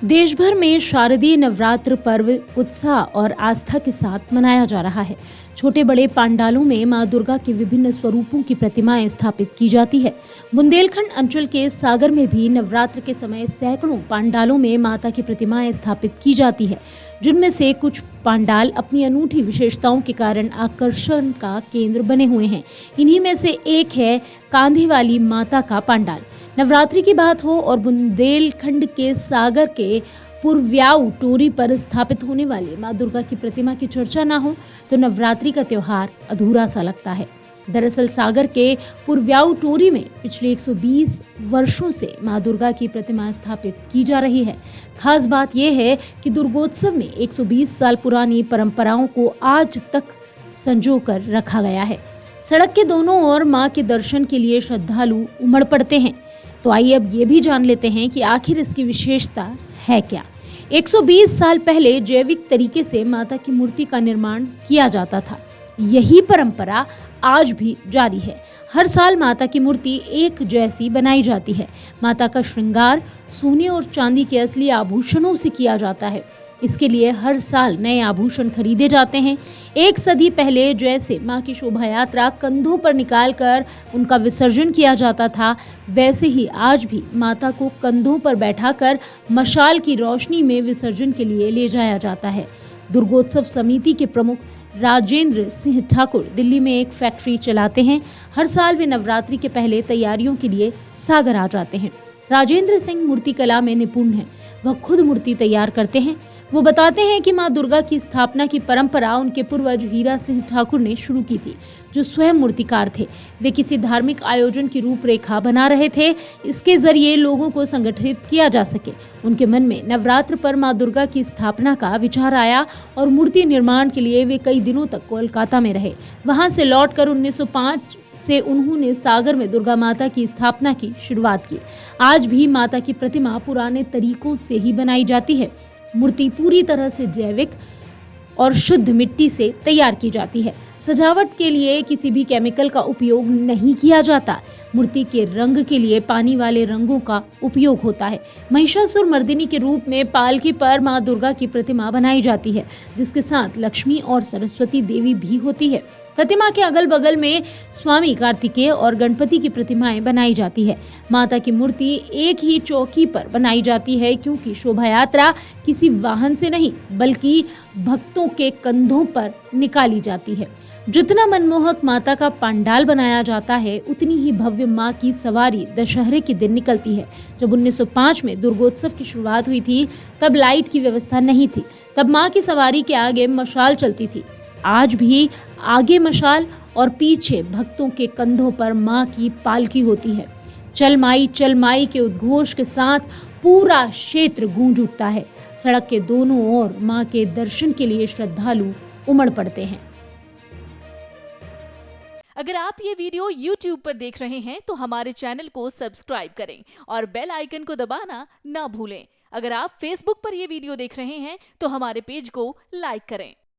देश भर में शारदीय नवरात्र पर्व उत्साह और आस्था के साथ मनाया जा रहा है। छोटे बड़े पांडालों में मां दुर्गा के विभिन्न स्वरूपों की प्रतिमाएं स्थापित की जाती है। बुंदेलखंड अंचल के सागर में भी नवरात्र के समय सैकड़ों पांडालों में माता की प्रतिमाएं स्थापित की जाती है, जिनमें से कुछ पांडाल अपनी अनूठी विशेषताओं के कारण आकर्षण का केंद्र बने हुए हैं। इन्हीं में से एक है कांधे वाली माता का पांडाल। नवरात्रि की बात हो और बुंदेलखंड के सागर के पुरव्याऊ टोरी पर स्थापित होने वाली मां दुर्गा की प्रतिमा की चर्चा ना हो तो नवरात्रि का त्योहार अधूरा सा लगता है। दरअसल सागर के पुरव्याऊ टोरी में पिछले 120 वर्षों से मां दुर्गा की प्रतिमा स्थापित की जा रही है। खास बात यह है कि दुर्गोत्सव में 120 साल पुरानी परंपराओं को आज तक संजो कर रखा गया है। सड़क के दोनों ओर मां के दर्शन के लिए श्रद्धालु उमड़ पड़ते हैं। तो आइए अब ये भी जान लेते हैं कि आखिर इसकी विशेषता है क्या। 120 साल पहले जैविक तरीके से माता की मूर्ति का निर्माण किया जाता था। यही परंपरा आज भी जारी है। हर साल माता की मूर्ति एक जैसी बनाई जाती है। माता का श्रृंगार सोने और चांदी के असली आभूषणों से किया जाता है। इसके लिए हर साल नए आभूषण खरीदे जाते हैं। एक सदी पहले जैसे मां की शोभा यात्रा कंधों पर निकालकर उनका विसर्जन किया जाता था, वैसे ही आज भी माता को कंधों पर बैठाकर मशाल की रोशनी में विसर्जन के लिए ले जाया जाता है। दुर्गोत्सव समिति के प्रमुख राजेंद्र सिंह ठाकुर दिल्ली में एक फैक्ट्री चलाते हैं। हर साल वे नवरात्रि के पहले तैयारियों के लिए सागर आ जाते हैं। राजेंद्र सिंह मूर्ति कला में निपुण हैं। वह खुद मूर्ति तैयार करते हैं। वो बताते हैं कि मां दुर्गा की स्थापना की परंपरा उनके पूर्वज हीरा सिंह ठाकुर ने शुरू की थी, जो स्वयं मूर्तिकार थे। वे किसी धार्मिक आयोजन की रूपरेखा बना रहे थे, इसके जरिए लोगों को संगठित किया जा सके। उनके मन में नवरात्र पर मां दुर्गा की स्थापना का विचार आया और मूर्ति निर्माण के लिए वे कई दिनों तक कोलकाता में रहे। वहां से लौटकर 1905 से उन्होंने सागर में दुर्गा माता की स्थापना की शुरुआत की। आज भी माता की प्रतिमा पुराने तरीकों से ही बनाई जाती है। मूर्ति पूरी तरह से जैविक और शुद्ध मिट्टी से तैयार की जाती है। सजावट के लिए किसी भी केमिकल का उपयोग नहीं किया जाता। मूर्ति के रंग के लिए पानी वाले रंगों का उपयोग होता है। महिषासुर मर्दिनी के रूप में पालकी पर मां दुर्गा की प्रतिमा बनाई जाती है, जिसके साथ लक्ष्मी और सरस्वती देवी भी होती है। प्रतिमा के अगल बगल में स्वामी कार्तिकेय और गणपति की प्रतिमाएं बनाई जाती है। माता की मूर्ति एक ही चौकी पर बनाई जाती है, क्योंकि शोभा यात्रा किसी वाहन से नहीं बल्कि भक्तों के कंधों पर निकाली जाती है। जितना मनमोहक माता का पंडाल बनाया जाता है, उतनी ही भव्य मां की सवारी दशहरे के दिन निकलती है। जब 1905 में दुर्गोत्सव की शुरुआत हुई थी, तब लाइट की व्यवस्था नहीं थी। तब मां की सवारी के आगे मशाल चलती थी। आज भी आगे मशाल और पीछे भक्तों के कंधों पर मां की पालकी होती है। चल माई के उद्घोष के साथ पूरा क्षेत्र गूंज उठता है। सड़क के दोनों ओर मां के दर्शन के लिए श्रद्धालु उमड़ पड़ते हैं। अगर आप ये वीडियो YouTube पर देख रहे हैं तो हमारे चैनल को सब्सक्राइब करें और बेल आइकन को दबाना ना भूलें। अगर आप Facebook पर ये वीडियो देख रहे हैं तो हमारे पेज को लाइक करें।